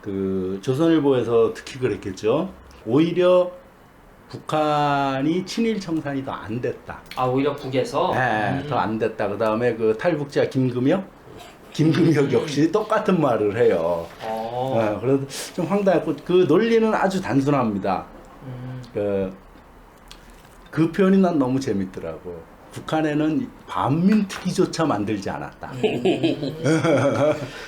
그 조선일보에서 특히 그랬겠죠. 오히려 북한이 친일 청산이 더 안 됐다. 아, 오히려 북에서? 네, 더 안 됐다. 그 다음에 그 탈북자 김금혁 역시 똑같은 말을 해요. 그래서 좀 황당했고, 그 논리는 아주 단순합니다. 그 표현이 난 너무 재밌더라고. 북한에는 반민특위조차 만들지 않았다.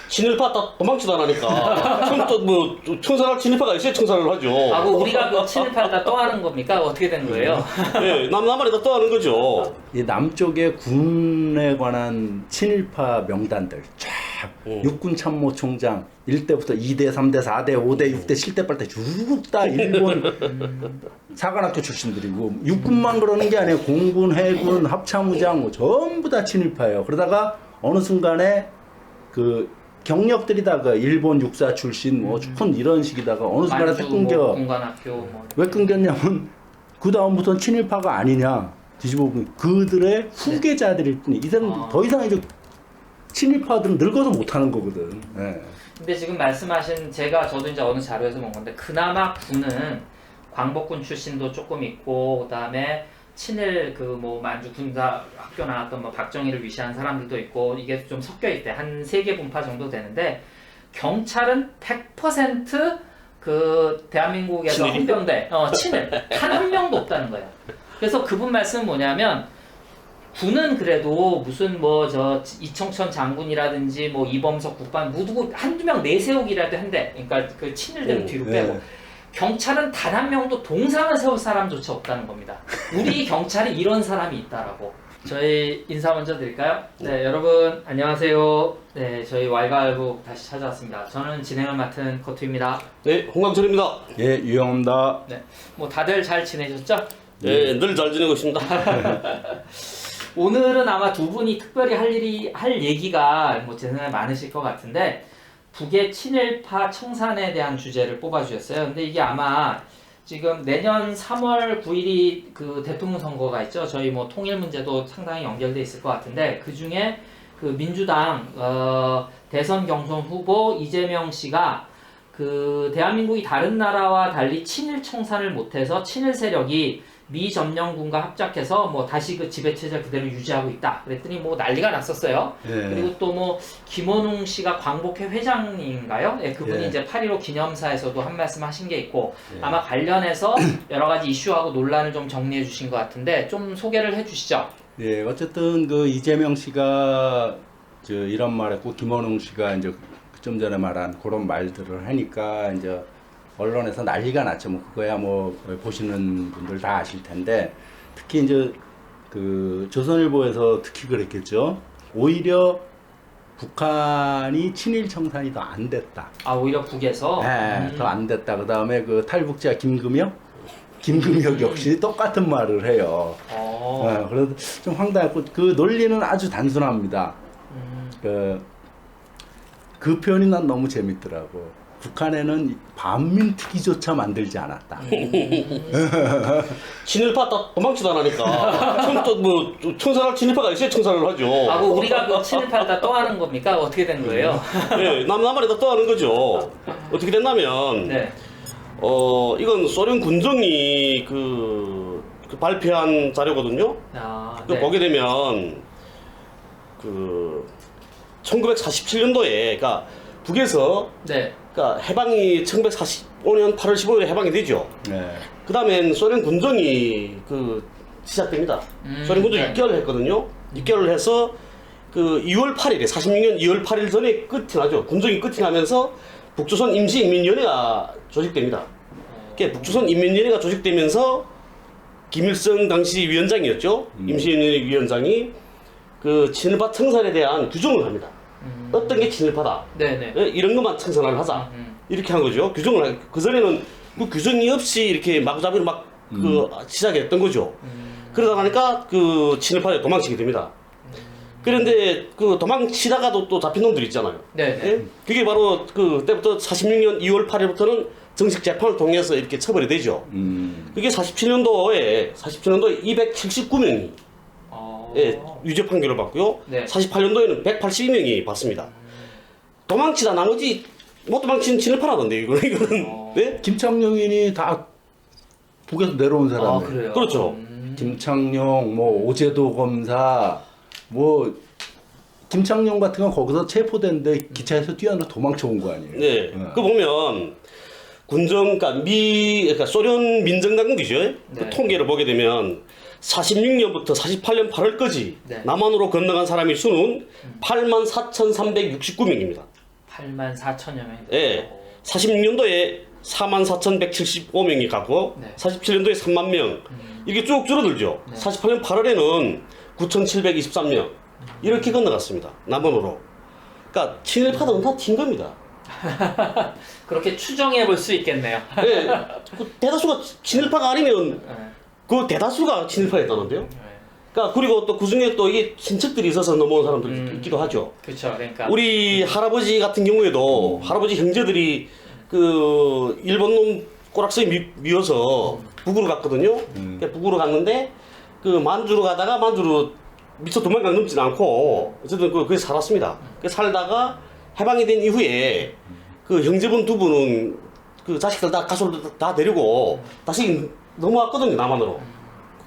친일파 다 도망치다 나니까. 처음 또뭐 청산할 친일파가 있어야 청산을 하죠. 아, 그 우리가 그 친일파를 다 떠하는 겁니까? 어떻게 된 거예요? 네, 남한이 다 떠하는 거죠. 이 남쪽의 군에 관한 친일파 명단들 쫙 육군 참모총장 1대부터 2대, 3대, 4대, 5대, 6대, 7대, 8대 쭉 다 일본 사관학교 출신들이고, 육군만 그러는 게 아니에요. 공군, 해군, 합참의장 뭐 전부 다 친일파예요. 그러다가 어느 순간에 그 경력들이 다 그 일본 육사 출신 뭐 큰 이런 식이다가 어느 순간에 딱 끊겨. 뭐 공관학교 뭐. 왜 끊겼냐면 그 다음부터는 친일파가 아니냐 뒤집어 보면 그들의 후계자들일 뿐이. 이들은 더 이상 이제 친일파들은 늙어서 못하는 거거든. 네. 근데 지금 말씀하신 저도 이제 어느 자료에서 본 건데, 그나마 군은 광복군 출신도 조금 있고, 그 다음에 친일 그 뭐 만주 군사 학교 나왔던 뭐 박정희를 위시한 사람들도 있고, 이게 좀 섞여 있대. 한 3개 분파 정도 되는데, 경찰은 100% 그 대한민국에서 헌병대 친일 단 한 명도 없다는 거예요. 그래서 그분 말씀은 뭐냐면, 군은 그래도 무슨 뭐 이청천 장군이라든지 뭐 이범석 국방 누구 한두 명 내세우기라도 한대. 그러니까 그 친일들은 뒤로 빼고. 경찰은 단 한 명도 동상을 세울 사람조차 없다는 겁니다. 우리 경찰이 이런 사람이 있다라고. 저희 인사 먼저 드릴까요? 네, 여러분 안녕하세요. 네, 저희 왈가왈부 다시 찾아왔습니다. 저는 진행을 맡은 거투입니다. 네, 홍광철입니다. 예, 유영합니다. 네, 뭐 다들 잘 지내셨죠? 네, 늘 잘 지내고 있습니다. 오늘은 아마 두 분이 특별히 할 얘기가 뭐 제 생각에 많으실 것 같은데, 북의 친일파 청산에 대한 주제를 뽑아주셨어요. 근데 이게 아마 지금 내년 3월 9일이 그 대통령 선거가 있죠. 저희 뭐 통일 문제도 상당히 연결돼 있을 것 같은데, 그 중에 그 민주당 대선 경선 후보 이재명 씨가 그 대한민국이 다른 나라와 달리 친일 청산을 못해서 친일 세력이 미 점령군과 합작해서 뭐 다시 그 지배체제 그대로 유지하고 있다. 그랬더니 뭐 난리가 났었어요. 예. 그리고 또 뭐 김원웅 씨가 광복회 회장인가요? 예, 그분이 예. 이제 8.15 기념사에서도 한 말씀 하신 게 있고, 예. 아마 관련해서 여러 가지 이슈하고 논란을 좀 정리해 주신 것 같은데, 좀 소개를 해 주시죠. 예, 어쨌든 그 이재명 씨가 이런 말했고, 김원웅 씨가 이제 좀 전에 말한 그런 말들을 하니까 이제 언론에서 난리가 났죠. 뭐 그거야 뭐 보시는 분들 다 아실 텐데, 특히 이제 그 조선일보에서 특히 그랬겠죠. 오히려 북한이 친일 청산이 더 안 됐다. 아, 오히려 북에서? 네, 더 안 됐다. 그 다음에 그 탈북자 김금혁 역시 똑같은 말을 해요. 그래서 좀 황당했고, 그 논리는 아주 단순합니다. 그 표현이 난 너무 재밌더라고. 북한에는 반민특위조차 만들지 않았다. 친일파 다 도망치다 나니까. 처음 또뭐 청산할 친일파가 있어야 청산을 하죠. 아, 그 우리가 그 친일파를 다 떠하는 겁니까? 어떻게 된 거예요? 네, 남한이 다 떠하는 거죠. 어떻게 됐냐면, 네. 이건 소련 군정이 그 발표한 자료거든요. 아, 그 네. 보게 되면 그 1947년도에 그러니까 북에서 네. 그러니까 해방이 1945년 8월 15일에 해방이 되죠. 네. 그 다음엔 소련 군정이 그 시작됩니다. 소련 군정이 네. 6개월을 했거든요. 6개월을 해서 그 2월 8일에 46년 2월 8일 전에 끝이 나죠. 군정이 끝이 나면서 북조선 임시인민위원회가 조직됩니다. 그러니까 북조선 인민위원회가 조직되면서 김일성 당시 위원장이었죠. 임시인민위원회 위원장이 그 친일파 청산에 대한 규정을 합니다. 어떤 게 친일파다. 네네. 이런 것만 청산을 하자. 이렇게 한 거죠. 규정을 그전에는 그 규정이 없이 이렇게 마구잡이로 막 그 시작했던 거죠. 그러다 보니까 그 친일파에 도망치게 됩니다. 그런데 그 도망치다가도 또 잡힌 놈들 있잖아요. 네네. 예? 그게 바로 그때부터 46년 2월 8일부터는 정식 재판을 통해서 이렇게 처벌이 되죠. 그게 47년도에 279명이 예, 유죄 판결을 받고요. 네. 48년도에는 182명이 받습니다. 도망치다 나머지 뭐 도망 친일파라던데 이거는. 네? 김창룡인이 다 북에서 내려온 아, 사람이에요. 그래요? 그렇죠. 김창룡, 뭐 오제도 검사, 뭐 김창룡 같은 건 거기서 체포됐는데 기차에서 뛰어나 도망쳐 온 거 아니에요? 네. 그 보면 군정, 그러니까 소련 민정당국이죠. 네. 그 통계를 보게 되면 46년부터 48년 8월까지 네. 남한으로 건너간 사람의 수는 84,369명입니다. 84,000여 명. 예. 46년도에 44,175명이 갔고 네. 47년도에 3만 명. 이게 쭉 줄어들죠. 네. 48년 8월에는 9,723명. 이렇게 건너갔습니다. 남한으로. 그러니까 친일파들은 다 튄 겁니다. 그렇게 추정해 볼 수 있겠네요. 예. 그 대다수가 친일파가 아니면 네. 그 대다수가 친일파였다는데요. 네. 그러니까 그리고 또 그 중에 또 이게 친척들이 있어서 넘어온 사람들이 있기도 하죠. 그렇죠. 그러니까 우리 할아버지 같은 경우에도 할아버지 형제들이 그 일본 놈 꼬락서에 미워서 북으로 갔거든요. 그러니까 북으로 갔는데 그 만주로 가다가 만주로 미처 도망간 넘진 않고 어쨌든 거기 살았습니다. 그 살다가 해방이 된 이후에 그 형제분 두 분은 그 자식들 다 가족들 다 데리고 다시 넘어왔거든요. 남한으로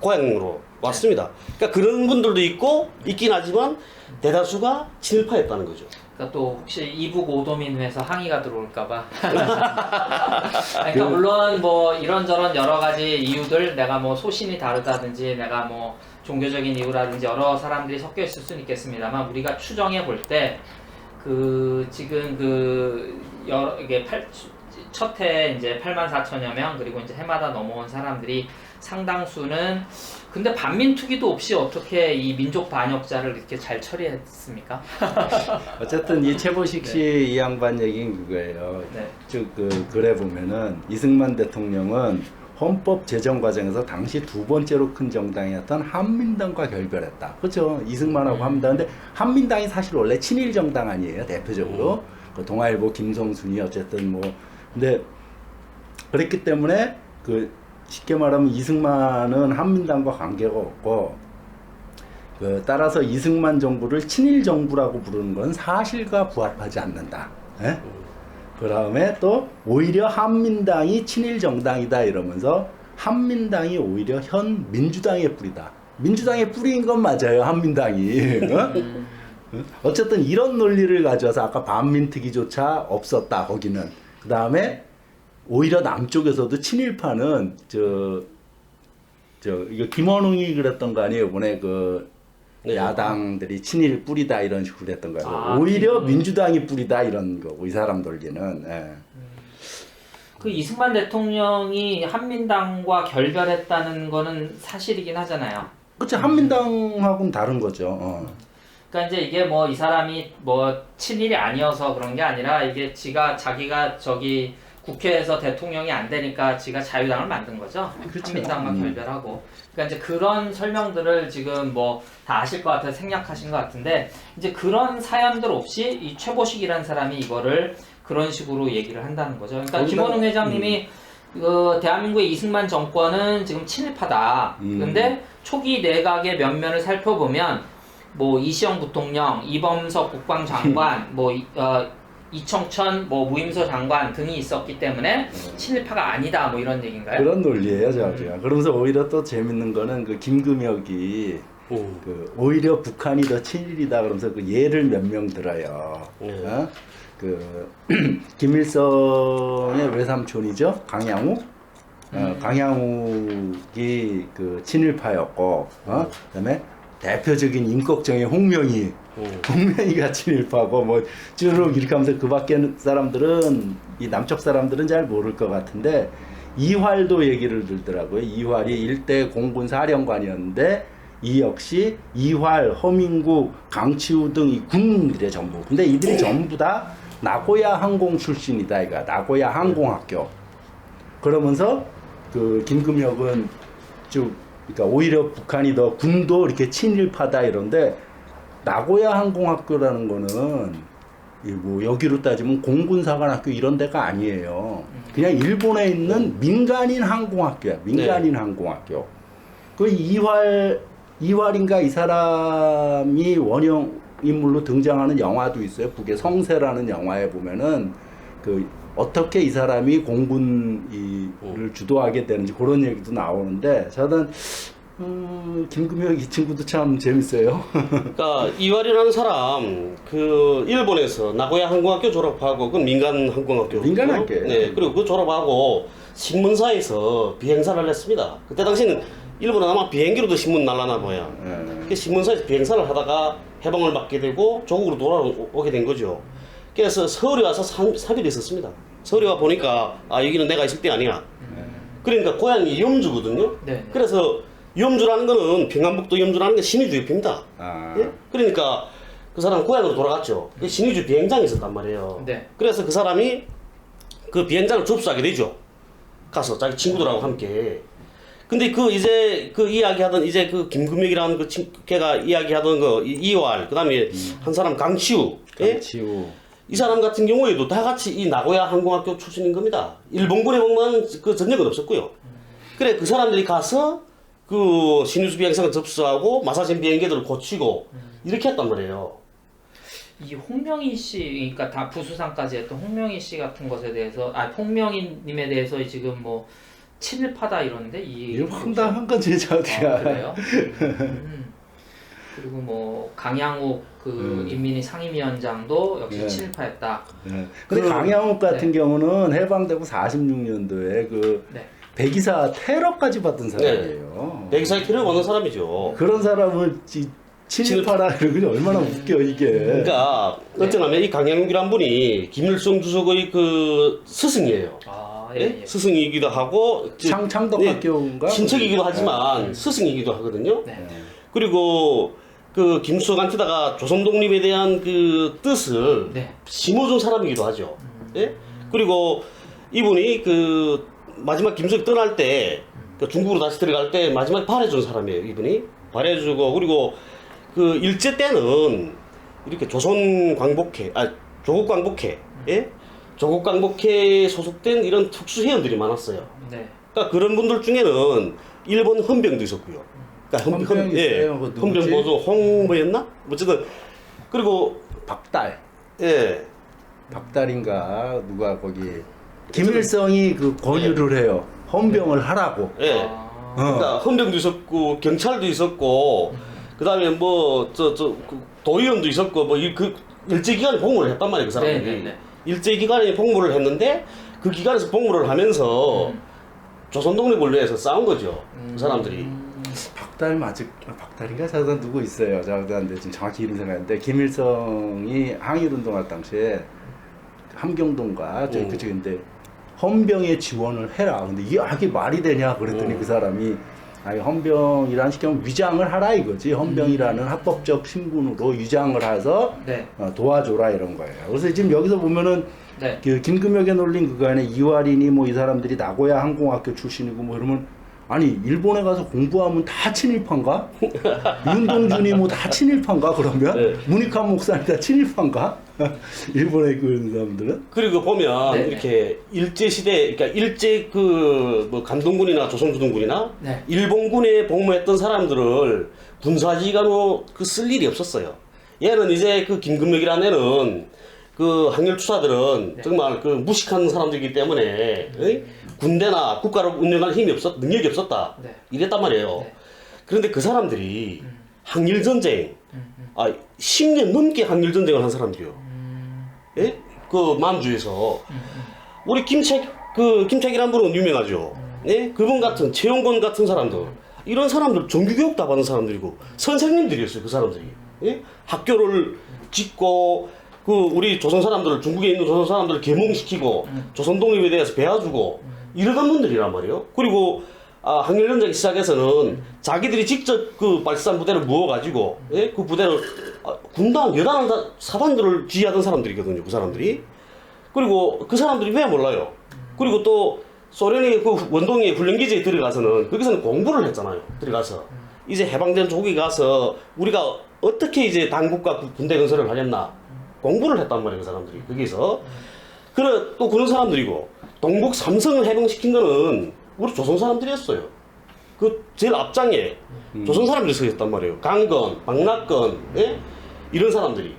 고향으로 왔습니다. 그러니까 그런 분들도 있긴 하지만 대다수가 친일파였다는 거죠. 그러니까 또 혹시 이북 오도민회에서 항의가 들어올까봐. 그러니까 물론 뭐 이런저런 여러 가지 이유들, 내가 뭐 소신이 다르다든지, 내가 뭐 종교적인 이유라든지 여러 사람들이 섞여 있을 수는 있겠습니다만, 우리가 추정해 볼 때 그 지금 그 여러 이게 첫 해 이제 84,000여 명, 그리고 이제 해마다 넘어온 사람들이 상당수는, 근데 반민특위도 없이 어떻게 이 민족 반역자를 이렇게 잘 처리했습니까? 어쨌든 이 최보식 씨 이 양반 얘기는 그거예요. 네. 쭉 글에 보면은 이승만 대통령은 헌법 제정 과정에서 당시 두 번째로 큰 정당이었던 한민당과 결별했다. 그렇죠. 이승만하고 한민당. 근데 한민당이 사실 원래 친일 정당 아니에요. 대표적으로. 그 동아일보 김성순이 어쨌든 뭐. 근데 그랬기 때문에 그 쉽게 말하면 이승만은 한민당과 관계가 없고, 그 따라서 이승만 정부를 친일 정부라고 부르는 건 사실과 부합하지 않는다. 예? 그 다음에 또 오히려 한민당이 친일 정당이다 이러면서 한민당이 오히려 현 민주당의 뿌리다. 민주당의 뿌리인 건 맞아요. 한민당이. 어쨌든 이런 논리를 가져와서 아까 반민특위조차 없었다 거기는. 그 다음에 오히려 남쪽에서도 친일파는 이거 김원웅이 그랬던 거 아니에요? 이번에 그 네. 야당들이 친일 뿌리다 이런 식으로 했던 거예요. 아, 오히려 민주당이 뿌리다 이런 거고 이 사람 논리는. 예. 그 이승만 대통령이 한민당과 결별했다는 거는 사실이긴 하잖아요. 그치 한민당하고는 다른 거죠. 그러니까 이제 이게 뭐 이 사람이 뭐 친일이 아니어서 그런 게 아니라, 이게 자기가 저기 국회에서 대통령이 안 되니까 지가 자유당을 만든 거죠. 그렇죠. 한민당과 결별하고. 그러니까 이제 그런 설명들을 지금 뭐 다 아실 것 같아서 생략하신 것 같은데, 이제 그런 사연들 없이 이 최보식이라는 사람이 이거를 그런 식으로 얘기를 한다는 거죠. 그러니까 김원웅 회장님이 그 대한민국의 이승만 정권은 지금 친일파다. 근데 초기 내각의 면면을 살펴보면 뭐 이시영 부통령, 이범석 국방장관, 뭐 이청천 뭐 무임소 장관 등이 있었기 때문에 친일파가 아니다, 뭐 이런 얘기인가요? 그런 논리예요, 저기가. 그러면서 오히려 또 재밌는 거는 그 김금혁이 그 오히려 북한이 더 친일이다 그러면서 그 예를 몇 명 들어요. 어? 그 김일성의 외삼촌이죠, 강양욱. 강양욱이 그 친일파였고, 그다음에 대표적인 임꺽정의 홍명희가 친일파고 뭐 쭈르륵 이렇게 하면서 그 밖에 사람들은, 이 남쪽 사람들은 잘 모를 것 같은데 이활도 얘기를 들더라고요. 이활이 일대 공군 사령관이었는데 이 역시 이활, 허민국, 강치우 등 이 군인들의 전부. 근데 이들이 전부 다 나고야 항공 출신이다. 이거 나고야 항공학교. 그러면서 그 김금혁은 쭉, 그러니까 오히려 북한이 더 군도 이렇게 친일파다 이런데, 나고야 항공학교라는 거는 뭐 여기로 따지면 공군사관학교 이런 데가 아니에요. 그냥 일본에 있는 민간인 항공학교야. 민간인 네. 항공학교. 그 이활인가 이 사람이 원형 인물로 등장하는 영화도 있어요. 북의 성세라는 영화에 보면은 그 어떻게 이 사람이 공군을 주도하게 되는지 그런 얘기도 나오는데 저는 김금혁 이 친구도 참 재밌어요. 그러니까 이완이라는 사람 그 일본에서 나고야 항공학교 졸업하고 그 민간 항공학교 민간 학교. 네 그리고 그 졸업하고 신문사에서 비행사를 했습니다. 그때 당시는 일본은 아마 비행기로도 신문 날라나 봐요. 그 신문사에서 비행사를 하다가 해방을 받게 되고 조국으로 돌아오게 된 거죠. 그래서 서울에 와서 3일 있었습니다. 서울에 와 보니까 아 여기는 내가 있을 때 아니야. 그러니까 고향이 염주거든요. 네. 그래서 염주라는 거는 평안북도 염주라는 게 신의주 옆입니다. 예? 그러니까 그 사람 고향으로 돌아갔죠. 그 신의주 비행장이 있었단 말이에요. 네. 그래서 그 사람이 그 비행장을 접수하게 되죠. 가서 자기 친구들하고 함께. 근데 그 이제 그 이야기하던 이제 그 김금혁이라는 그 걔가 이야기하던 그 이활 그다음에 한 사람 강치우. 예? 강치우. 이 사람 같은 경우에도 다 같이 이 나고야 항공학교 출신인 겁니다. 일본군에 복무한 그 전력은 없었고요. 그래 그 사람들이 가서 그 신의주 비행장을 접수하고 마사진 비행기들을 고치고 이렇게 했단 말이에요. 이 홍명희 씨, 그러니까 다 부수상까지 했던 홍명희 씨 같은 것에 대해서, 홍명희님에 대해서 지금 뭐 친일파다 이러는데 이거 황당한 거지 저기가. 그래요? 그리고 뭐 강양욱 그 인민위 상임위원장도 역시 네. 친일파였다. 네. 근데 강양욱 같은 경우는 해방되고 46년도에 그 네. 백이사 테러까지 받은 사람이에요. 백이사의 테러 받는 사람이죠. 그런 사람을 친일파라 그러니 얼마나 웃겨 이게. 그러니까 어쩌면 이 강양욱이란 분이 김일성 주석의 그 스승이에요. 아, 예? 스승이기도 하고 창덕학교인가? 친척이기도 하지만 스승이기도 하거든요. 네. 그리고 그 김수석한테다가 조선 독립에 대한 그 뜻을 네. 심어준 사람이기도 하죠. 예? 그리고 이분이 그 마지막 김수석이 떠날 때 그 중국으로 다시 들어갈 때 마지막에 발해준 사람이에요. 이분이 발해주고 그리고 그 일제 때는 이렇게 조선 광복회, 조국 광복회, 예? 조국 광복회에 소속된 이런 특수 회원들이 많았어요. 네. 그러니까 그런 분들 중에는 일본 헌병도 있었고요. 그러니까 헌병 있어요. 그거 누구지? 헌병 보조 홍뭐였나? 어쨌든 그리고 박달. 예. 박달인가 누가 거기 김일성이 그 권유를 해요. 헌병을 하라고. 예. 아, 그러니까 헌병도 있었고 경찰도 있었고 그다음에 뭐 그 도의원도 있었고 뭐 그 일제 기간에 복무를 했단 말이에요 그 사람들이. 네, 네, 네. 일제 기간에 복무를 했는데 그 기간에서 복무를 하면서 조선 독립을 위해서 싸운 거죠 그 사람들이. 박달 박달인가 저도 누구 있어요. 저한테 지금 정확히 이름 생각하는데 김일성이 항일운동할 당시에 함경동과 저기 그쪽인데 헌병에 지원을 해라. 근데 이게 말이 되냐 그랬더니 그 사람이 아니 헌병이라는 시경 위장을 하라 이거지. 헌병이라는 합법적 신분으로 위장을 해서 네. 도와줘라 이런 거예요. 그래서 지금 여기서 보면은 네. 그 김금혁에 놀린 그거 안에 이화린이 뭐 이 사람들이 나고야 항공학교 출신이고 뭐 이러면 아니 일본에 가서 공부하면 다 친일파인가? 윤동준이 뭐 다 친일파인가 그러면? 네. 문익환 목사님 다 친일파인가? 일본에 그 사람들은? 그리고 보면 네. 이렇게 일제 시대, 그러니까 일제 그 뭐 감동군이나 조선주둔군이나 네. 일본군에 복무했던 사람들을 군사지휘관으로 그 쓸 일이 없었어요. 얘는 이제 그 김금혁이라는 애는 그 항일투사들은 정말 그 무식한 사람들이기 때문에 군대나 국가를 운영할 힘이 능력이 없었다. 네. 이랬단 말이에요. 네. 그런데 그 사람들이 항일전쟁, 10년 넘게 항일전쟁을 한 사람들이요. 예? 그 만주에서. 우리 김책이란 분은 유명하죠. 예? 그분 같은, 최용건 같은 사람들. 이런 사람들 정규교육 다 받은 사람들이고, 선생님들이었어요, 그 사람들이. 예? 학교를 짓고, 그 우리 조선 사람들을, 중국에 있는 조선 사람들을 계몽시키고, 조선 독립에 대해서 배워주고, 이러던 분들이란 말이에요. 그리고, 항일전쟁 시작해서는 자기들이 직접 그 발산 부대를 모아가지고, 예? 그 부대를, 군단, 여단, 사단들을 지휘하던 사람들이거든요, 그 사람들이. 그리고 그 사람들이 왜 몰라요? 그리고 또 소련이 그 원동의 훈련기지에 들어가서는 거기서는 공부를 했잖아요. 들어가서. 이제 해방된 조국에 가서 우리가 어떻게 이제 당국과 군대 건설을 하겠나. 공부를 했단 말이에요, 그 사람들이. 거기서. 또 그런 사람들이고, 동국 삼성을 해방시킨 거는 우리 조선 사람들이었어요. 그 제일 앞장에 조선 사람들이 서 있단 말이에요. 강건, 박낙건, 예? 이런 사람들이.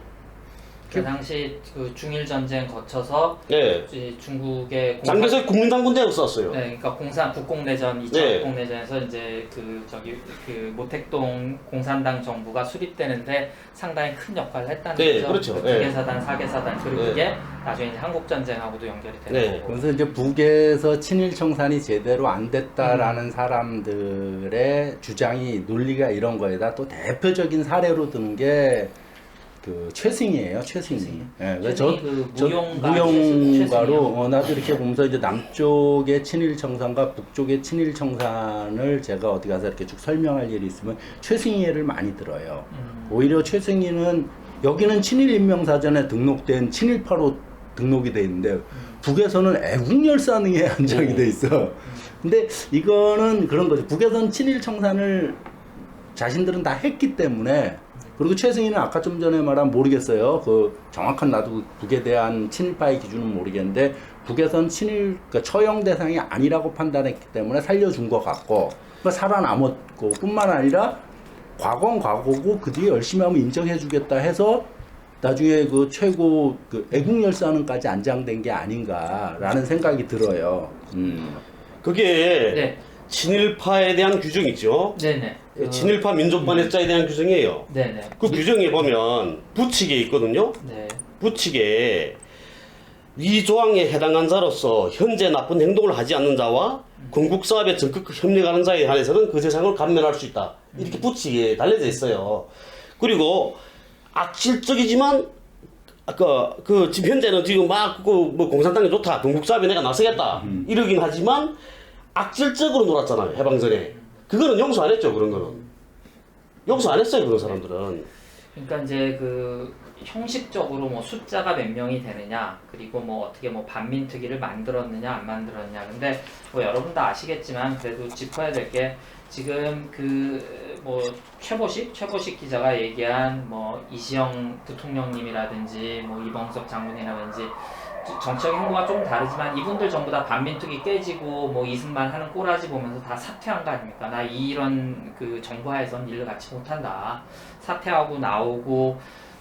그 당시 그 중일 전쟁 거쳐서 네. 이제 중국의 장개석 국민당군대하고 싸웠어요. 네, 그러니까 국공내전 2차 네. 국공내전에서 이제 그 모택동 공산당 정부가 수립되는데 상당히 큰 역할을 했다는 네, 거죠. 그렇죠. 그 네. 개사단, 4개사단 그리고 네. 그게 나중에 이제 한국 전쟁하고도 연결이 되는 네. 거고. 그래서 이제 북에서 친일 청산이 제대로 안 됐다라는 사람들의 주장이 논리가 이런 거에다 또 대표적인 사례로 드는 게 그 최승희예요, 최승희. 예, 그래서 최승희 그 저 무용가 무용가로 나도 이렇게 보면서 이제 남쪽의 친일 청산과 북쪽의 친일 청산을 제가 어디 가서 이렇게 쭉 설명할 일이 있으면 최승희 예를 많이 들어요. 오히려 최승희는 여기는 친일 인명사전에 등록된 친일파로 등록이 돼 있는데 북에서는 애국열사능에 한정이 돼 있어. 근데 이거는 그런 거죠. 북에서는 친일 청산을 자신들은 다 했기 때문에. 그리고 최승희는 아까 좀 전에 말한 모르겠어요. 그 정확한 나도 북에 대한 친일파의 기준은 모르겠는데 북에선 친일 그러니까 처형 대상이 아니라고 판단했기 때문에 살려준 것 같고 그러니까 살아남았고 뿐만 아니라 과거는 과거고 그 뒤에 열심히 하면 인정해주겠다 해서 나중에 그 최고 그 애국열사는까지 안장된 게 아닌가라는 생각이 들어요. 그게 네, 친일파에 대한 규정이죠. 네네. 친일파 민족반해자에 대한 규정이에요. 네네. 그 규정에 보면 부칙에 있거든요. 네. 부칙에 위 조항에 해당한 자로서 현재 나쁜 행동을 하지 않는 자와 건국 사업에 적극 협력하는 자에 한해서는 그 세상을 감면할 수 있다. 이렇게 부칙에 달려져 있어요. 그리고 악질적이지만 지금 현재는 지금 뭐 공산당이 좋다, 건국 사업에 내가 나서겠다 이러긴 하지만 악질적으로 놀았잖아요, 해방전에. 그거는 용서 안 했죠, 그런 거는. 용서 안 했어요, 그런 사람들은. 그러니까 이제 그 형식적으로 뭐 숫자가 몇 명이 되느냐, 그리고 뭐 어떻게 뭐 반민특위를 만들었느냐 안 만들었냐. 근데 뭐 여러분 다 아시겠지만 그래도 짚어야 될 게 지금 그 뭐 최보식 기자가 얘기한 뭐 이시영 부통령님이라든지 뭐 이범석 장군이라든지 정치적 행보가 좀 다르지만 이분들 전부 다 반민특위 깨지고 뭐 이승만 하는 꼬라지 보면서 다 사퇴한 거 아닙니까? 나 이런 그 정부하에선 일을 같이 못한다. 사퇴하고 나오고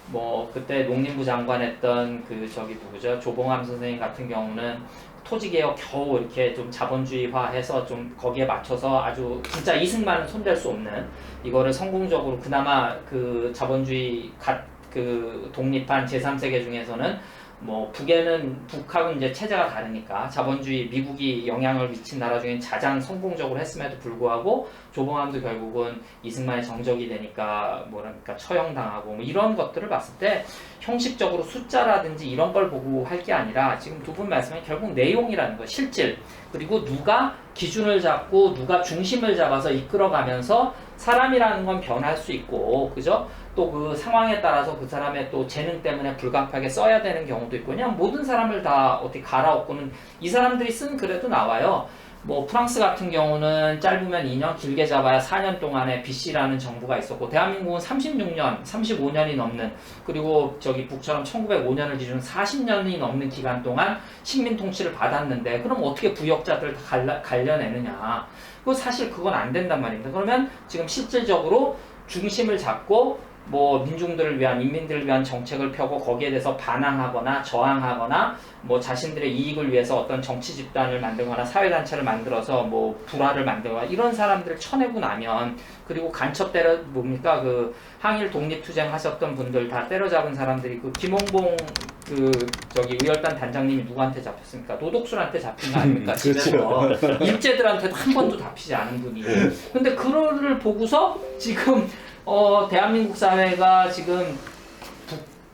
뭐 그때 농림부 장관 했던 그 저기 누구죠? 조봉암 선생님 같은 경우는 토지개혁 겨우 이렇게 좀 자본주의화해서 좀 거기에 맞춰서 아주 진짜 이승만은 손댈 수 없는 이거를 성공적으로 그나마 그 자본주의 그 독립한 제3세계 중에서는 뭐 북하고는 이제 체제가 다르니까 자본주의 미국이 영향을 미친 나라 중에 가장 성공적으로 했음에도 불구하고 조봉암도 결국은 이승만의 정적이 되니까 뭐랄까 처형당하고 뭐 이런 것들을 봤을 때 형식적으로 숫자라든지 이런 걸 보고 할 게 아니라 지금 두 분 말씀은 결국 내용이라는 거, 실질, 그리고 누가 기준을 잡고 누가 중심을 잡아서 이끌어가면서 사람이라는 건 변할 수 있고, 그죠? 또 그 상황에 따라서 그 사람의 또 재능 때문에 불가피하게 써야 되는 경우도 있고, 그냥 모든 사람을 다 어떻게 갈아엎고는 이 사람들이 쓴 글에도 나와요. 뭐 프랑스 같은 경우는 짧으면 2년, 길게 잡아야 4년 동안에 BC라는 정부가 있었고, 대한민국은 36년, 35년이 넘는, 그리고 저기 북처럼 1905년을 기준 40년이 넘는 기간 동안 식민 통치를 받았는데, 그럼 어떻게 부역자들 다 갈려내느냐? 사실 그건 안 된단 말입니다. 그러면 지금 실질적으로 중심을 잡고 뭐 민중들을 위한, 인민들을 위한 정책을 펴고 거기에 대해서 반항하거나 저항하거나 뭐 자신들의 이익을 위해서 어떤 정치 집단을 만들거나 사회단체를 만들어서 뭐 불화를 만들거나 이런 사람들을 쳐내고 나면, 그리고 간첩 뭡니까 그 항일 독립투쟁 하셨던 분들 다 때려잡은 사람들이 그 김홍봉 그 저기 의열단 단장님이 누구한테 잡혔습니까? 노독술한테 잡힌 거 아닙니까? 집에서 일제들한테도 한 번도 잡히지 않은 분이. 근데 그거를 보고서 지금 대한민국 사회가 지금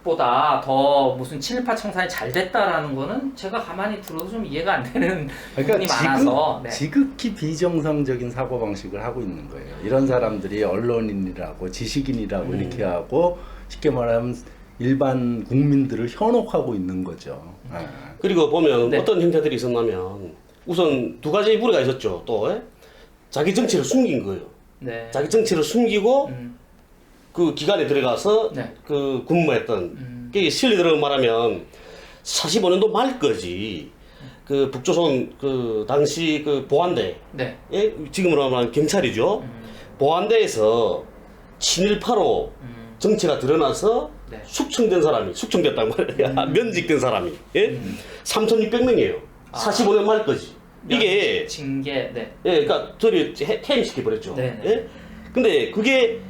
북보다 더 무슨 친일파 청산이 잘 됐다라는 거는 제가 가만히 들어도 좀 이해가 안 되는 부분이 많아서. 네. 지극히 비정상적인 사고방식을 하고 있는 거예요. 이런 사람들이 언론인이라고 지식인이라고 이렇게 하고 쉽게 말하면 일반 국민들을 현혹하고 있는 거죠. 그리고 보면 네. 어떤 형태들이 있었냐면 우선 두 가지 무리가 있었죠. 또 자기 정체를 숨긴 거예요. 네. 자기 정체를 숨기고 그 기관에 들어가서 네. 그 근무했던 게 실리들어 말하면 45년도 말까지 그 북조선 그 당시 그 보안대 네. 지금으로 말하면 경찰이죠. 보안대에서 친일파로 정체가 드러나서 네. 숙청됐단 말이야. 면직된 사람이. 예? 3,600명이에요. 45년 말까지. 이게 징계 네. 예, 그러니까 저리 퇴임시켜 버렸죠. 네네. 예? 근데 그게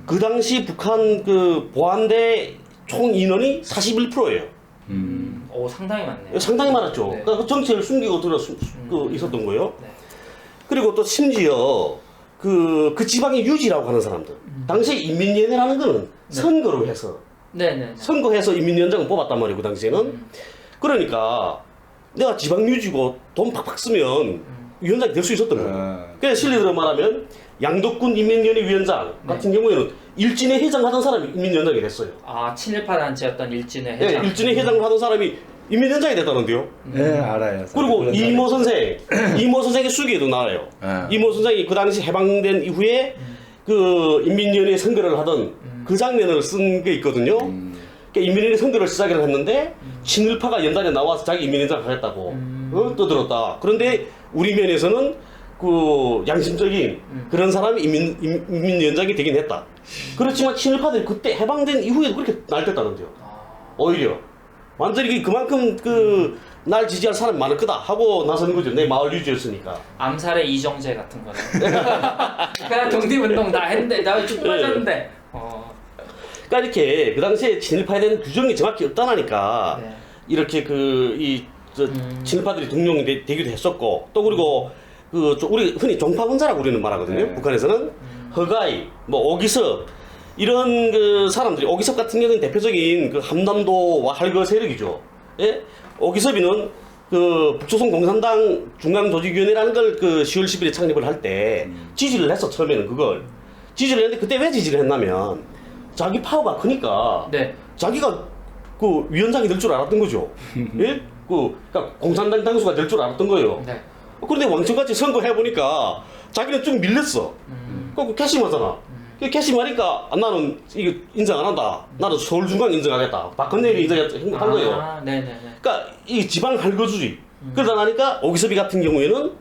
그 당시 북한 그 보안대 총 인원이 41%예요. 오 상당히 많네요. 상당히 많았죠. 네. 그러니까 그 정체를 숨기고 있었던 거예요. 네. 그리고 또 심지어 그 지방의 유지라고 하는 사람들. 당시에 인민위원회라는 거는 선거로 해서 네네. 선거해서 인민위원장을 뽑았단 말이에요. 그 당시에는. 그러니까 내가 지방 유지고 돈 팍팍 쓰면 위원장이 될 수 있었던 거예요. 그래서 실례로 말하면 양덕군 인민위원회 위원장 같은 경우에는 일진회 회장 하던 사람이 인민위원장이 됐어요. 아 친일파 단체였던 일진회 예, 회장. 일진회 회장을 하던 사람이 인민위원장이 됐다는데요. 네, 알아요. 그리고 그런 이모 선생, 이모 선생의 수기에도 나와요. 이모 선생이 그 당시 해방된 이후에 그 인민위원회 선거를 하던 그 장면을 쓴 게 있거든요. 그러니까 인민위원회 선거를 시작을 했는데 친일파가 연단에 나와서 자기 인민위원장을 하겠다고 떠들었다. 그런데 우리 면에서는 그 양심적인 그런 사람이 인민위원장이 되긴 했다. 그렇지만 친일파들이 그때 해방된 이후에도 그렇게 날뛰었다는데요. 오히려 완전히 그만큼 그 날 지지할 사람이 많을 거다 하고 나서는 거죠. 내 마을 유지였으니까. 암살의 이정재 같은 거네. 그냥 독립운동 다 했는데 나 쭉 빠졌는데. 그러니까 이렇게 그 당시에 친일파에 대한 규정이 정확히 없다나니까 네. 이렇게 친일파들이 등용이 되기도 했었고 또 그리고 우리 흔히 종파군자라고 우리는 말하거든요. 네. 북한에서는 허가이, 뭐 오기섭 이런 그 사람들이 오기섭 같은 경우는 대표적인 그 함남도와 할거 세력이죠. 예? 오기섭이는 그 북조선 공산당 중앙조직위원회라는 걸 그 10월 10일에 창립을 할 때 지지를 했어. 처음에는 그걸 지지를 했는데 그때 왜 지지를 했냐면 자기 파워가 크니까 네. 자기가 그 위원장이 될 줄 알았던 거죠. 예? 그러니까 공산당 당수가 될 줄 알았던 거예요. 네. 그런데 왕청같이 선거해 보니까 자기는 좀 밀렸어. 그 캐심하잖아. 캐심하니까 나는 이거 인정 안 한다. 나는 서울중앙 인정하겠다. 박헌영이 인정한 거예요. 아, 네네네. 그러니까 이 지방 할거주의. 그러다 나니까 오기섭이 같은 경우에는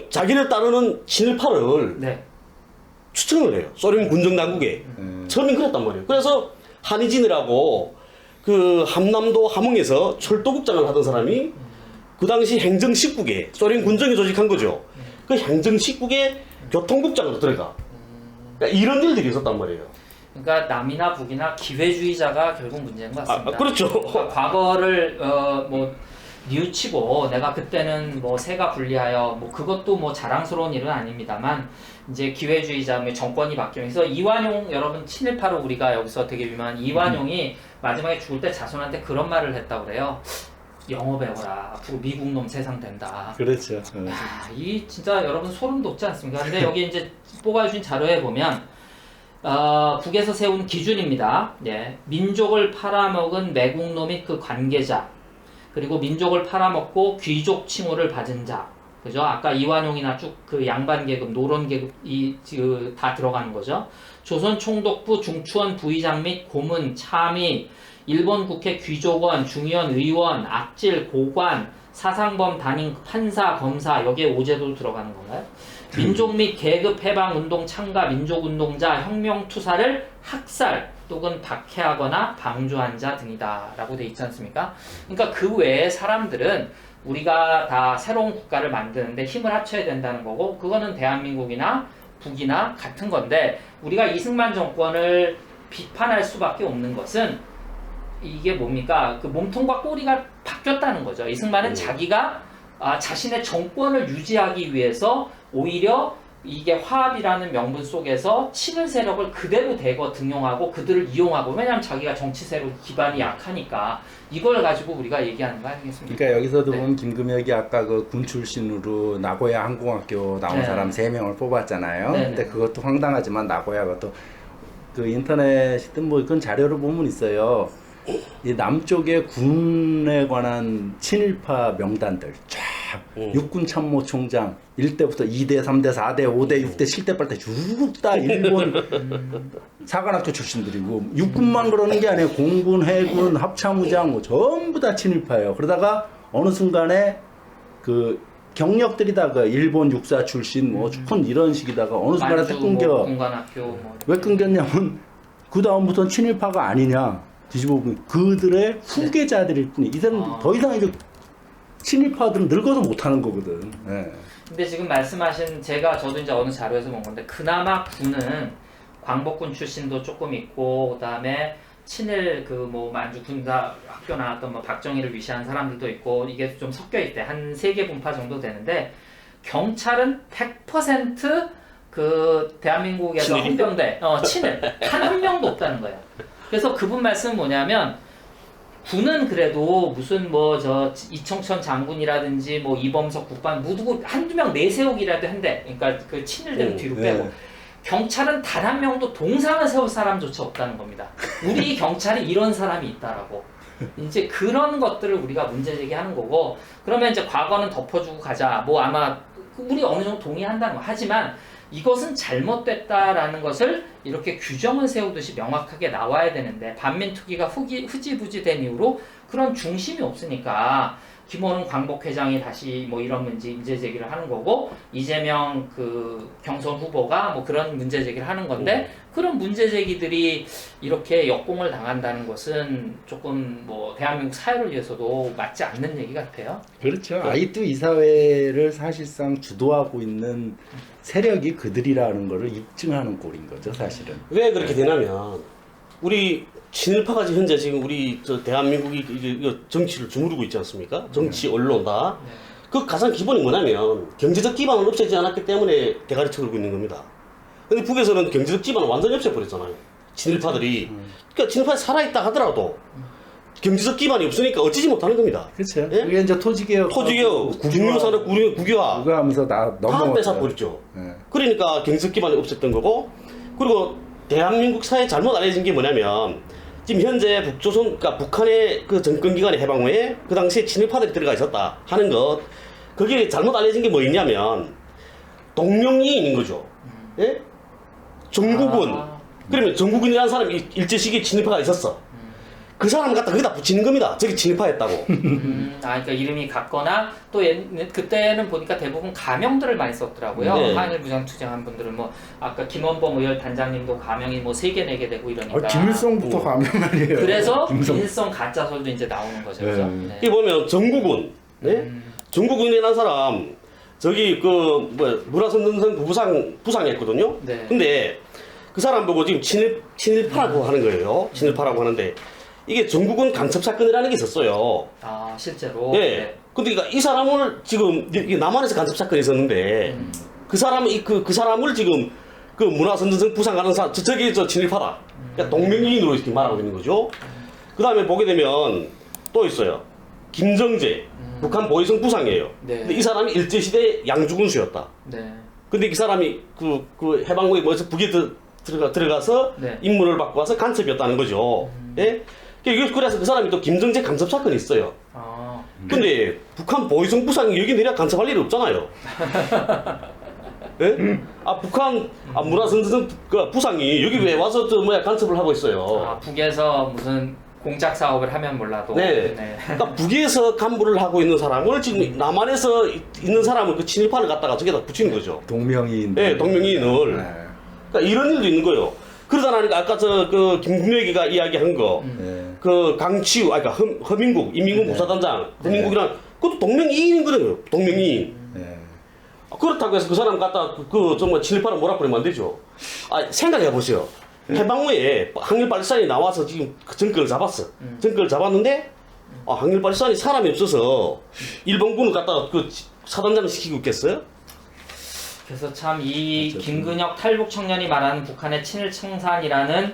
자기를 따르는 친일파를 네. 추천을 해요. 소련 군정 당국에. 처음엔 그랬단 말이에요. 그래서 한희진이라고 그 함남도 함흥에서 철도국장을 하던 사람이 그 당시 행정 10국에 소련 군정이 조직한 거죠. 그 행정 10국에 교통국장으로 들어가. 그러니까 이런 일들이 있었단 말이에요. 그러니까 남이나 북이나 기회주의자가 결국 문제인 것 같습니다. 그렇죠. 그러니까 과거를 뭐 뉘우치고 내가 그때는 뭐 새가 불리하여 뭐 그것도 뭐 자랑스러운 일은 아닙니다만 이제 기회주의자 뭐 정권이 바뀌면서 이완용 여러분 친일파로 우리가 여기서 되게 유명한 이완용이 마지막에 죽을 때 자손한테 그런 말을 했다고 그래요. 영어 배워라. 앞으로 미국 놈 세상 된다. 그렇죠. 야, 이 진짜 여러분 소름 돋지 않습니까? 근데 여기 이제 뽑아주신 자료에 보면 북에서 세운 기준입니다. 예, 민족을 팔아먹은 매국노 및 그 관계자, 그리고 민족을 팔아먹고 귀족 칭호를 받은 자, 그죠? 아까 이완용이나 쭉 그 양반 계급, 노론 계급이 다 들어가는 거죠. 조선 총독부 중추원 부의장 및 고문, 참의, 일본 국회 귀족원, 중의원, 의원, 악질, 고관, 사상범, 단임, 판사, 검사 여기에 오제도 들어가는 건가요? 민족 및 계급 해방 운동 참가 민족운동자 혁명투사를 학살 또는 박해하거나 방조한 자 등이다라고 돼 있지 않습니까? 그러니까 그 외에 사람들은 우리가 다 새로운 국가를 만드는데 힘을 합쳐야 된다는 거고 그거는 대한민국이나 북이나 같은 건데 우리가 이승만 정권을 비판할 수밖에 없는 것은 이게 뭡니까? 그 몸통과 꼬리가 바뀌었다는 거죠. 이승만은 자기가 자신의 정권을 유지하기 위해서 오히려 이게 화합이라는 명분 속에서 친일 세력을 그대로 대거 등용하고 그들을 이용하고 왜냐하면 자기가 정치 세력 기반이 약하니까 이걸 가지고 우리가 얘기하는 거 아니겠습니까? 그러니까 여기서도 네. 보면 김금혁이 아까 그 군 출신으로 나고야 항공학교 나온 네. 사람 3명을 뽑았잖아요. 네. 근데 그것도 황당하지만 나고야가 또 그 인터넷이든 뭐 그런 자료를 보면 있어요. 이 남쪽의 군에 관한 친일파 명단들 쫙 육군 참모총장 1대부터 2대, 3대, 4대, 5대, 6대, 7대, 8대 쭉 다 일본 사관학교 출신들이고 육군만 그러는 게 아니에요. 공군, 해군, 합참의장 뭐 전부 다 친일파예요. 그러다가 어느 순간에 그 경력들이 다 그 일본 육사 출신 뭐 큰 이런 식이다가 어느 순간에 딱 끊겨. 뭐 공관학교 뭐 왜 끊겼냐면 그 다음부터는 친일파가 아니냐 뒤집어 보면 그들의 후계자들일 뿐이 이들은 더 이상 이제 친일파들은 늙어도 못하는 거거든. 예. 근데 지금 말씀하신 저도 이제 어느 자료에서 본 건데 그나마 군은 광복군 출신도 조금 있고 그다음에 친일 그 뭐 만주 군사 학교 나왔던 뭐 박정희를 위시한 사람들도 있고 이게 좀 섞여 있대. 한 3개 분파 정도 되는데 경찰은 100% 그 대한민국에서 헌병대 친일 단 한 명도 없다는 거예요. 그래서 그분 말씀은 뭐냐면 군은 그래도 무슨 뭐 저 이청천 장군이라든지 뭐 이범석 국방 누구 한두 명 내세우기라도 한대. 그러니까 그 친일대로 뒤로 빼고. 경찰은 단 한 명도 동상을 세울 사람조차 없다는 겁니다. 우리 경찰이 이런 사람이 있다라고. 이제 그런 것들을 우리가 문제 제기하는 거고 그러면 이제 과거는 덮어주고 가자. 뭐 아마 우리 어느 정도 동의한다는 거. 하지만 이것은 잘못됐다라는 것을 이렇게 규정을 세우듯이 명확하게 나와야 되는데 반민특위가 흐지부지 된 이후로 그런 중심이 없으니까 김원훈 광복회장이 다시 뭐 이런 문제 제기를 하는 거고 이재명 그 경선 후보가 뭐 그런 문제 제기를 하는 건데 그런 문제 제기들이 이렇게 역공을 당한다는 것은 조금 뭐 대한민국 사회를 위해서도 맞지 않는 얘기 같아요. 그렇죠. 아직도 이 사회를 사실상 주도하고 있는 세력이 그들이라는 것을 입증하는 꼴인 거죠, 사실은. 왜 그렇게 되냐면 우리 친일파가 현재 지금 우리 저 대한민국이 이거 정치를 주무르고 있지 않습니까? 정치 언론 다. 그 가장 기본이 뭐냐면 경제적 기반을 없애지 않았기 때문에 대가리 쳐들고 있는 겁니다. 근데 북에서는 경제적 기반을 완전히 없애버렸잖아요. 친일파들이. 그러니까 친일파가 살아있다 하더라도 경제적 기반이 없으니까 어찌지 못하는 겁니다. 그렇죠. 예? 그게 이제 토지개혁, 국유산업, 국유화 국유하면서 다 넘어갔어요. 뺏어버렸죠. 예. 그러니까 경제적 기반이 없었던 거고 그리고 대한민국 사회에 잘못 알려진 게 뭐냐면 지금 현재 북조선, 그러니까 북한의 그 정권기관의 해방 후에 그 당시에 친일파들이 들어가 있었다 하는 것 그게 잘못 알려진 게 뭐 있냐면 동명이인인 거죠. 예? 정국은 그러면 정국은이라는 사람이 일제 시기에 친일파가 있었어. 그 사람 갖다 거기다 붙이는 겁니다. 저기 친일파였다고. 그러니까 이름이 같거나 또 그때는 보니까 대부분 가명들을 많이 썼더라고요. 네. 한일 무장 투쟁한 분들은 뭐 아까 김원범 의원 단장님도 가명이 뭐 3개 4개 되고 이러니까. 김일성부터 가면 말이에요. 그래서 김일성. 김일성 가짜설도 이제 나오는 거죠. 네. 그죠? 이 보면 정국은, 예? 정국은이라는 사람 저기 그 뭐 문화선전선 부상했거든요. 네. 근데 그 사람 보고 지금 친일파라고 하는 거예요. 친일파라고 하는데 이게 전국은 간첩 사건이라는 게 있었어요. 아 실제로. 예. 네. 근데 이 사람을 지금 이게 남한에서 간첩 사건이 있었는데 그 사람을 그 사람을 지금 그 문화선전선 부상하는 사람 저기 저 친일파다. 그러니까 동명이인으로 이렇게 말하고 있는 거죠. 그 다음에 보게 되면 또 있어요. 김정재 북한 보위성 부상이에요. 네. 근데 이 사람이 일제시대 양주군수였다. 네. 근데 이 사람이 그 해방 후에 뭐해서 북에 들어가서 네. 임무를 받고 와서 간첩이었다는 거죠. 예? 그래서 그 사람이 또 김정재 간첩 사건이 있어요. 아. 근데 북한 보위성 부상이 여기 내려 간첩할 일이 없잖아요. 예? 북한 문화선전 그 부상이 여기 왜 와서 간첩을 하고 있어요. 아 북에서 무슨 공작 사업을 하면 몰라도. 네. 그러니까 북에서 간부를 하고 있는 사람을 지금 남한에서 있는 사람을 그 친일파를 갖다가 저기다 붙이는 거죠. 동명이인. 네, 동명이인을. 네. 그러니까 이런 일도 있는 거예요. 그러다 나니까 아까 그 김국명이가 이야기한 거, 네. 그 강치우, 허민국, 이민국 부사단장, 허민국이랑 그것도 동명이인인 거예요. 동명이인. 네. 그렇다고 해서 그 사람 갖다 정말 친일파를 몰아버리면 안 되죠. 생각해 보세요. 해방 후에 항일팔일산이 나와서 지금 그 정권을 잡았어. 정권을 잡았는데 항일팔일산이 사람이 없어서 일본군을 갖다가 그 사단장을 시키고 있겠어요? 그래서 참 이 김근혁 탈북 청년이 말하는 북한의 친일 청산이라는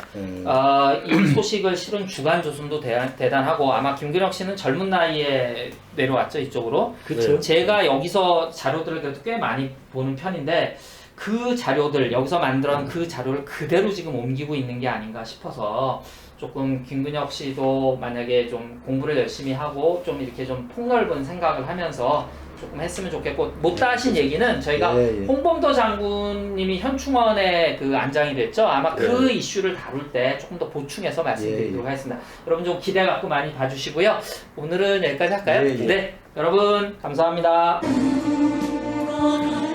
이 소식을 실은 주간조선도 대단하고 아마 김근혁 씨는 젊은 나이에 내려왔죠 이쪽으로. 그렇죠. 제가 여기서 자료들을 그래도 꽤 많이 보는 편인데 그 자료들 여기서 만들어낸 그 자료를 그대로 지금 옮기고 있는 게 아닌가 싶어서 조금 김근혁 씨도 만약에 좀 공부를 열심히 하고 좀 이렇게 좀 폭넓은 생각을 하면서 조금 했으면 좋겠고 못다 하신 얘기는 저희가 예, 예. 홍범도 장군님이 현충원에 그 안장이 됐죠. 아마 그 네. 이슈를 다룰 때 조금 더 보충해서 말씀드리도록 예, 예. 하겠습니다. 여러분 좀 기대 갖고 많이 봐주시고요. 오늘은 여기까지 할까요? 예, 예. 네, 여러분 감사합니다.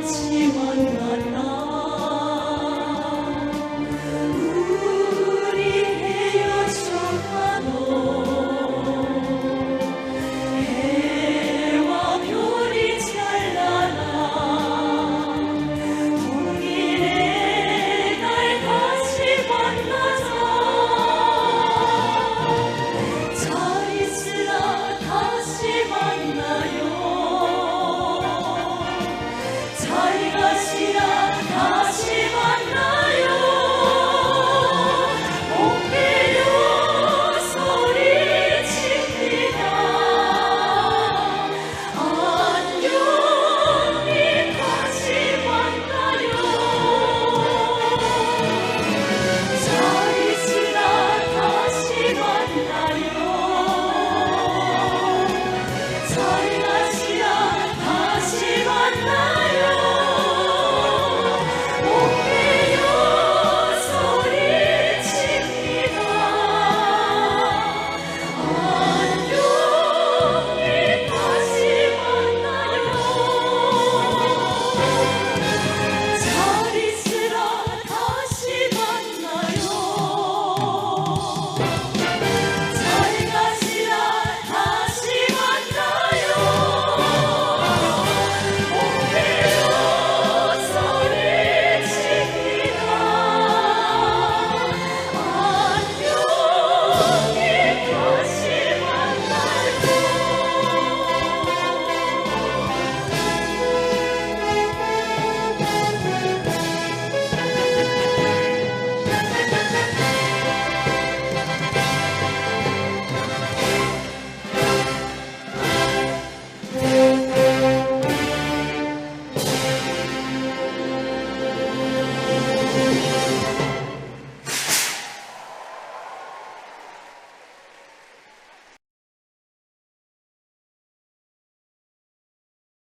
같이 만나